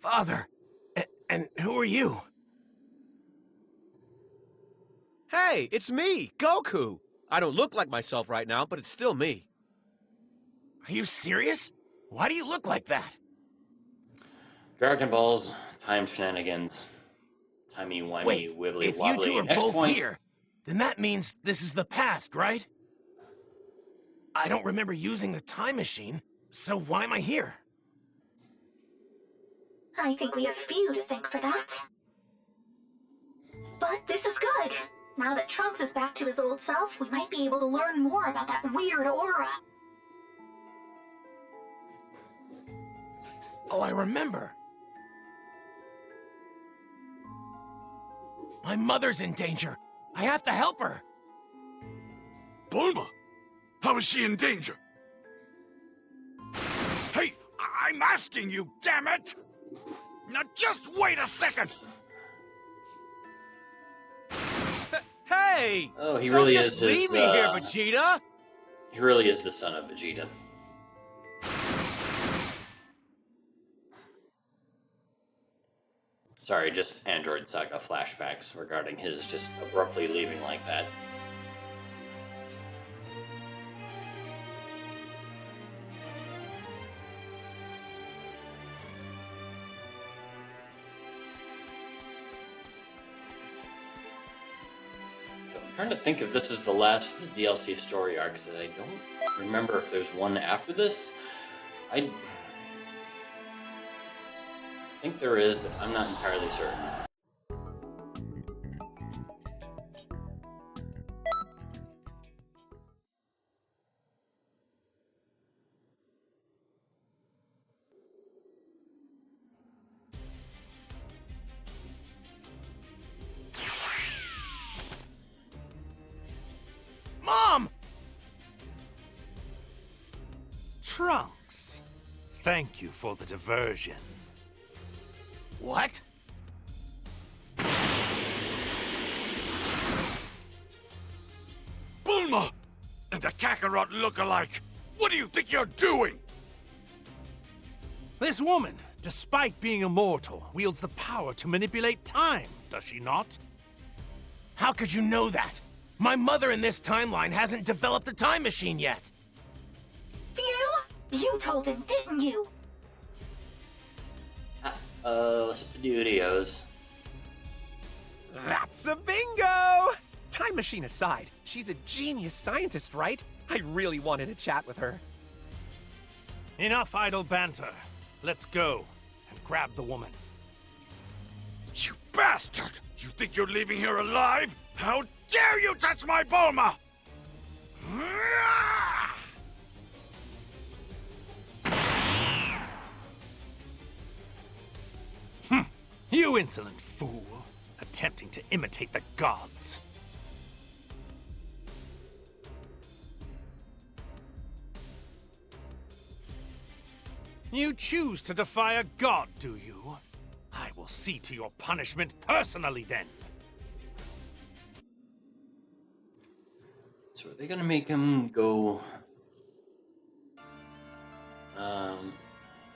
Father, and who are you? Hey, it's me, Goku! I don't look like myself right now, but it's still me. Are you serious? Why do you look like that? Dragon Balls, time shenanigans, timey-wimey, Wait, wibbly if you two wobbly. are Next both point. here, then that means this is the past, right? I don't remember using the time machine, so why am I here? I think we have few to thank for that. But this is good. Now that Trunks is back to his old self, we might be able to learn more about that weird aura. Oh, I remember. My mother's in danger. I have to help her. Bulma? How is she in danger? Hey, I'm asking you, damn it! Now just wait a second! Hey! Oh, he Don't really just is his, leave me here, Vegeta! He really is the son of Vegeta. Sorry, just Android Saga flashbacks regarding his just abruptly leaving like that. I'm trying to think if this is the last DLC story arc, because I don't remember if there's one after this. I think there is, but I'm not entirely certain. Mom! Trunks, thank you for the diversion. What? Bulma! And the Kakarot look-alike! What do you think you're doing? This woman, despite being immortal, wields the power to manipulate time, does she not? How could you know that? My mother in this timeline hasn't developed the time machine yet. Phew! You told him, didn't you? Studios. That's a bingo! Time machine aside, she's a genius scientist, right? I really wanted to chat with her. Enough idle banter. Let's go and grab the woman. You bastard! You think you're leaving here alive? How dare you touch my Bulma! You insolent fool, attempting to imitate the gods. You choose to defy a god, do you? I will see to your punishment personally then. So are they gonna make him go?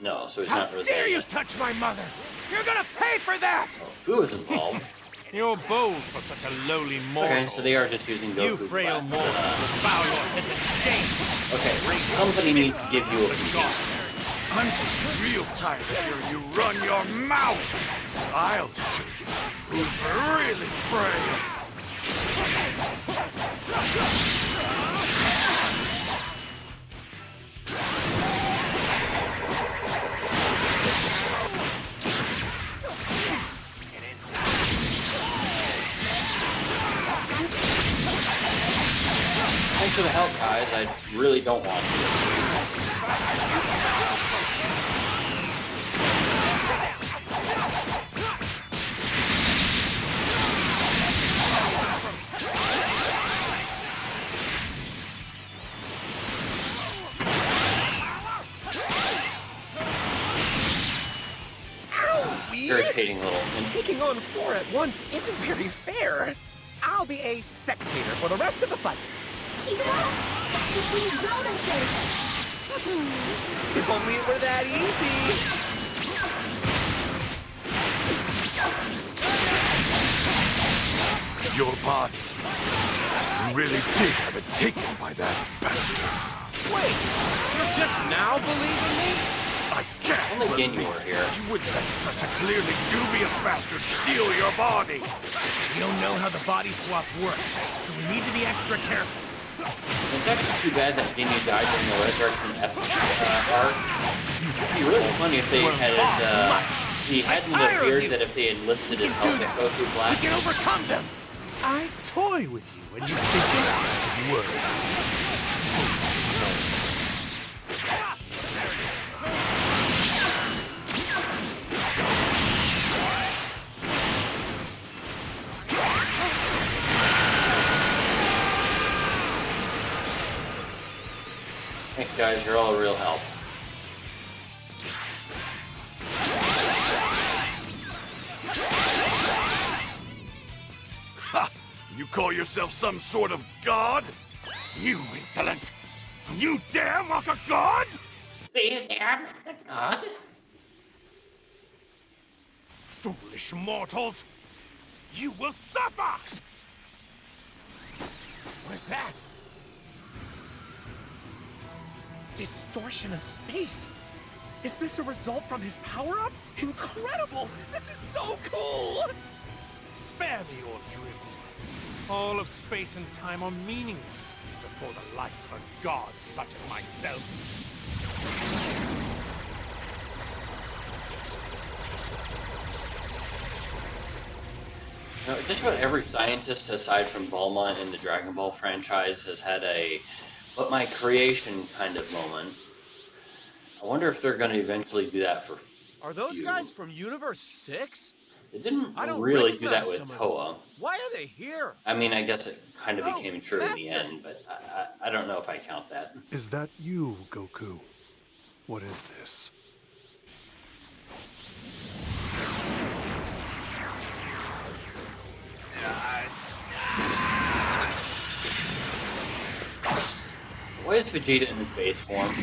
No, so he's How not dare Rosalia. you touch my mother? You're gonna pay for that! Oh, Fu is involved. You're bold for such a lowly mortal. Okay, so they are just using Goku. You frail class. mortal will bow your heads in shame. Okay, somebody needs to give you a beating. I'm real tired of hearing you run your mouth! I'll show you who's really frail! Thanks for the help, guys. I really don't want to. Irritating little. Taking on four at once isn't very fair. I'll be a spectator for the rest of the fight. Keep it up! That's just what he's noticing! If only it were that easy. Your body. You really did have it taken by that bastard. Wait, you're just now believing me? I can't Only believe again you were here. you would let such a clearly dubious bastard steal your body. We don't know how the body swap works, so we need to be extra careful. It's actually too bad that Ginyu died during the Resurrection F arc. It'd be really funny if they had, he hadn't appeared, that if they had lifted his helmet, Goku Black. We can overcome them! I toy with you and you think it works. Thanks, guys. You're all a real help. Ha! You call yourself some sort of god? You insolent! You dare mock a god? Please, dear. God. Foolish mortals! You will suffer! What is that? Distortion of space. Is this a result from his power-up? Incredible! This is so cool! Spare me your drivel. All of space and time are meaningless before the likes of a god such as myself. You know, just about every scientist aside from Bulma in the Dragon Ball franchise has had a "but my creation" kind of moment. I wonder if they're going to eventually do that for Are those Fu. guys from Universe 6? They didn't I don't really do that recognize with some of them. Toa. Why are they here? I mean, I guess it kind of Oh, became true in the Master. end, but I don't know if I count that. Is that you, Goku? What is this? Why is Vegeta in his base form?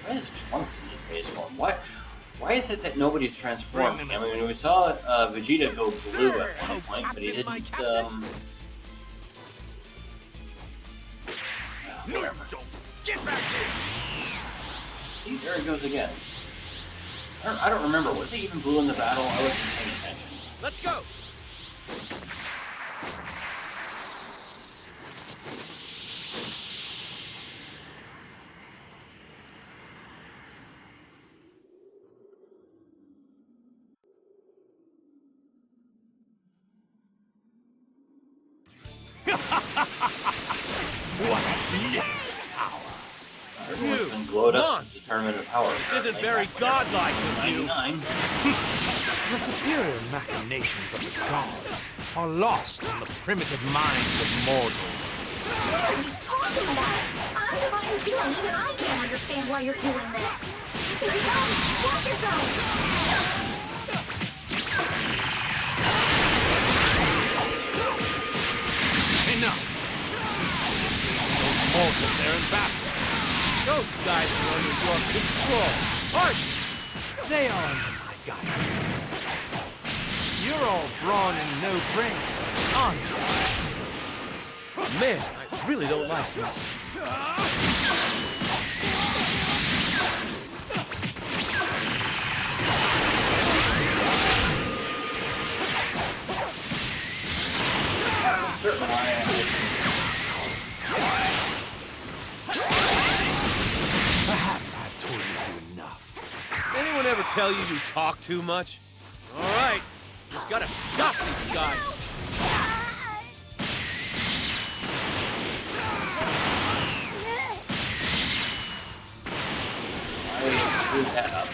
Why is Trunks in his base form? Why is it that nobody's transformed? I mean, we saw Vegeta go blue at one point, but he didn't. No, don't! Get back here! See, there he goes again. I don't remember. Was he even blue in the battle? I wasn't paying attention. Let's go. What a magnificent power! Everyone's You, been glowed come up on. since the Tournament of Power. This isn't very godlike of you. 99. The superior machinations of the gods are lost in the primitive minds of mortals. What are you talking about? I'm divine too, and even I can't understand why you're doing this. Here he comes! Watch yourself! Enough! Those mortals there in battle. Those guys are under your control, aren't you? They are under my guidance. You're all brawn and no brain, aren't you? Man, I really don't like this. Certainly I am. Perhaps I've told you enough. Anyone ever tell you you talk too much? All right, just gotta stop these guys. I screwed that up.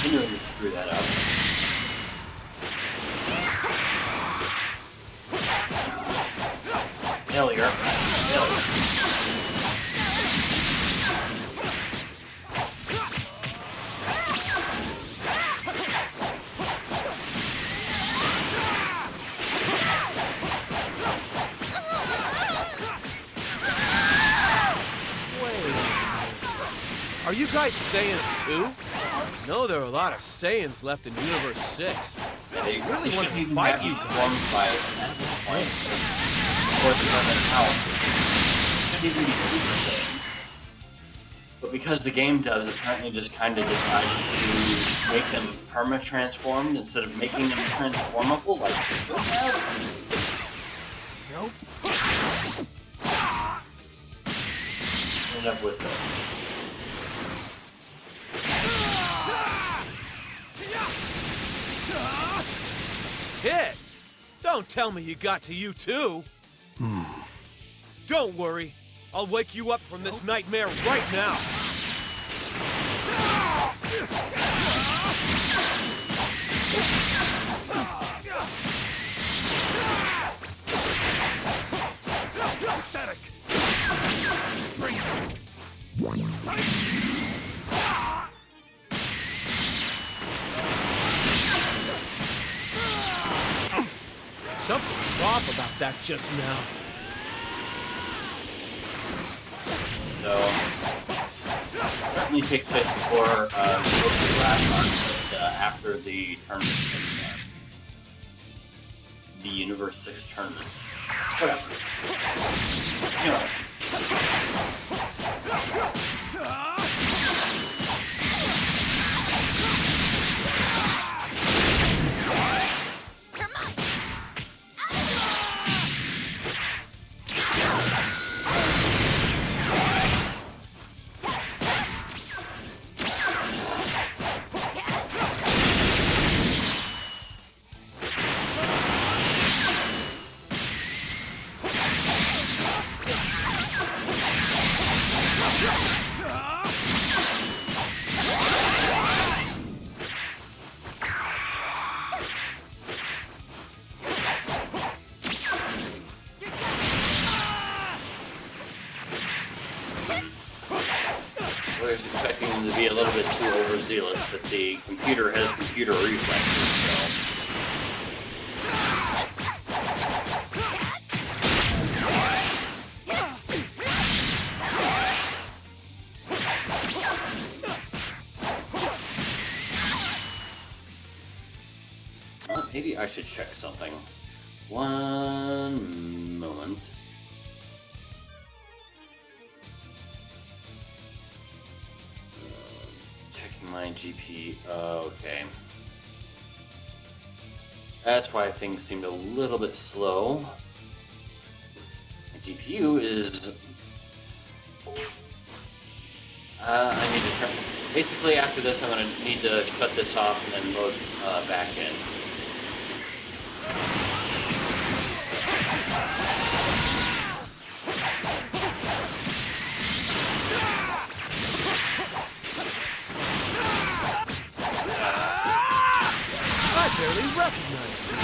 Continuing to screw that up. Failure. Failure. Wait. Are you guys Saiyans too? I know there are a lot of Saiyans left in Universe 6. Yeah, they really want shouldn't to even fight have you these forms by at this point. Or the power. It shouldn't even be Super Saiyans. But because the game devs apparently just kind of decided to just make them perma-transformed instead of making them transformable like they should have. Nope. End up with this. Kid! Don't tell me you got to you too! Don't worry. I'll wake you up from this nightmare right now. Pathetic. Bring it. Something's off about that just now. So, certainly takes place before the last arc, but after the tournament 6 arc. The Universe 6 tournament. Whatever. Anyway. I was expecting them to be a little bit too overzealous, but the computer has computer reflexes, so... Well, maybe I should check something. One moment. Checking my GP. Okay. That's why things seemed a little bit slow. My GPU is... I need to turn... Basically, after this, I'm going to need to shut this off and then load back in. I barely recognized you.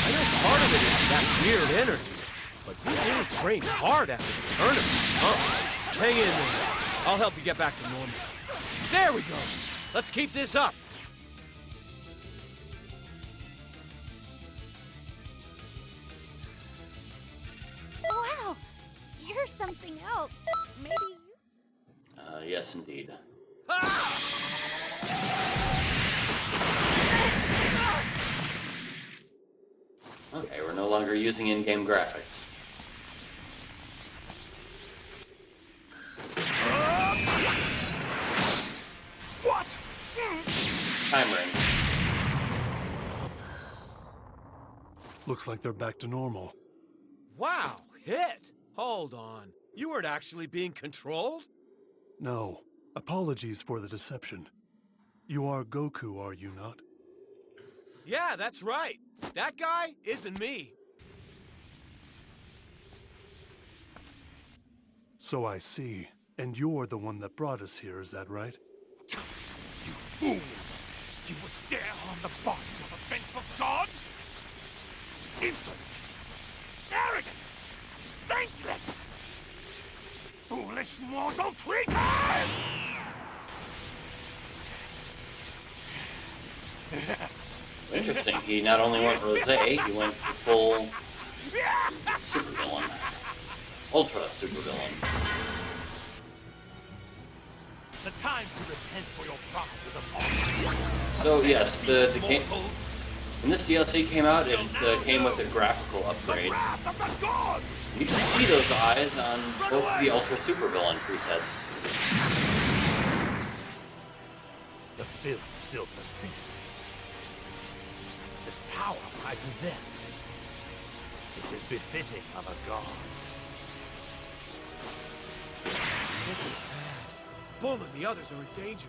I know part of it is that weird energy, but you really trained hard after the tournament, huh? Hang in there. I'll help you get back to normal. There we go. Let's keep this up. Wow, you're something else. Maybe you... Yes, indeed. Okay, we're no longer using in-game graphics. What? Time ring. Looks like they're back to normal. Wow, hit! Hold on. You weren't actually being controlled? No. Apologies for the deception. You are Goku, are you not? Yeah, that's right. That guy isn't me. So I see. And you're the one that brought us here, is that right? You fools! You would dare harm the body of a vengeful god? Insolent! Arrogant! Thankless! Foolish mortal creatures! Interesting. He not only went rosé, he went full supervillain. Ultra supervillain. The time to repent for your pride is upon you. So yes, the game Mortals, when this DLC came out, it came with a graphical upgrade. wrath of the gods! You can see those eyes on both the Ultra Supervillain presets. The filth still persists. This power I possess, it is befitting of a god. This is bad. Bull and the others are in danger.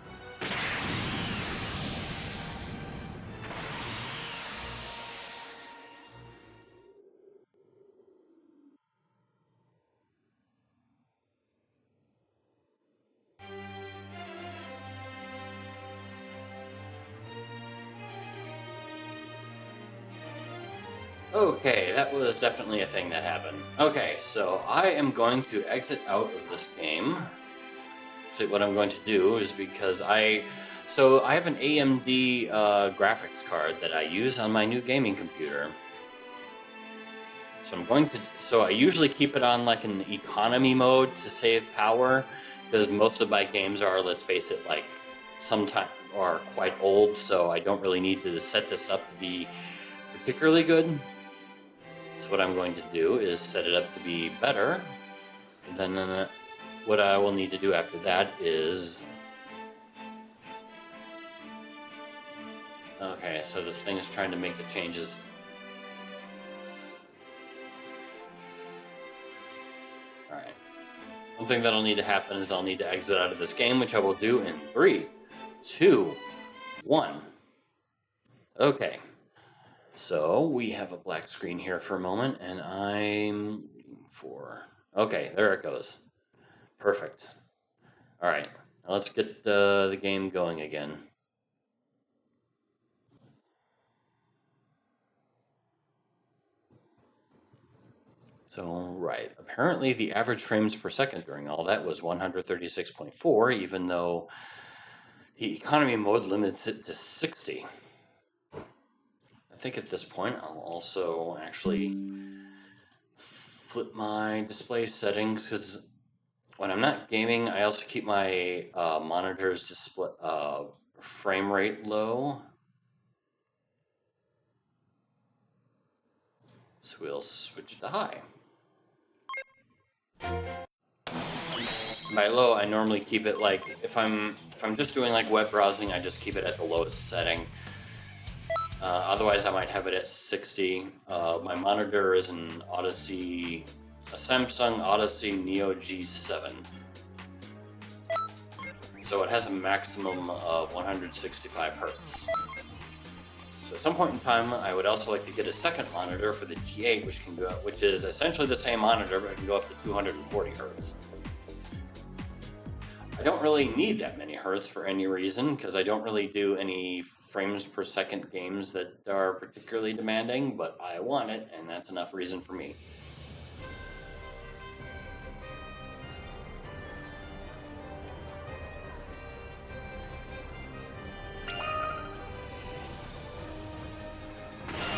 Okay, that was definitely a thing that happened. Okay, so I am going to exit out of this game. So what I'm going to do is because I have an AMD graphics card that I use on my new gaming computer. So I usually keep it on like an economy mode to save power, because most of my games are, let's face it, like are quite old, so I don't really need to set this up to be particularly good. So what I'm going to do is set it up to be better. And then what I will need to do after that is... Okay, so this thing is trying to make the changes. Alright. One thing that'll need to happen is I'll need to exit out of this game, which I will do in 3, 2, 1. Okay. So we have a black screen here for a moment, and I'm waiting for... Okay, there it goes. Perfect. All right, now let's get the game going again. So, right, apparently the average frames per second during all that was 136.4, even though the economy mode limits it to 60. I think at this point I'll also actually flip my display settings, because when I'm not gaming, I also keep my monitor's display frame rate low. So we'll switch it to high. By low, I normally keep it like if I'm just doing like web browsing, I just keep it at the lowest setting. Otherwise, I might have it at 60. My monitor is an a Samsung Odyssey Neo G7. So it has a maximum of 165 Hertz. So at some point in time, I would also like to get a second monitor for the G8, which is essentially the same monitor, but it can go up to 240 Hertz. I don't really need that many Hertz for any reason, because I don't really do any frames per second games that are particularly demanding, but I want it, and that's enough reason for me.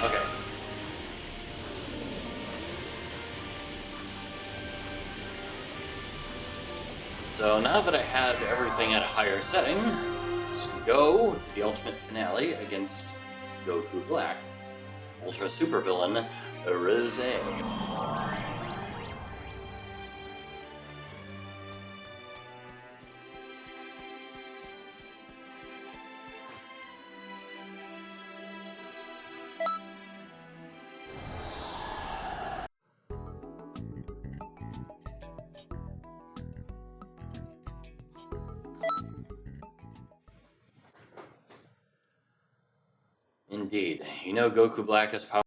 Okay. So now that I have everything at a higher setting, let's go to the ultimate finale against Goku Black, Ultra Supervillain Rose. Indeed. You know Goku Black is powerful.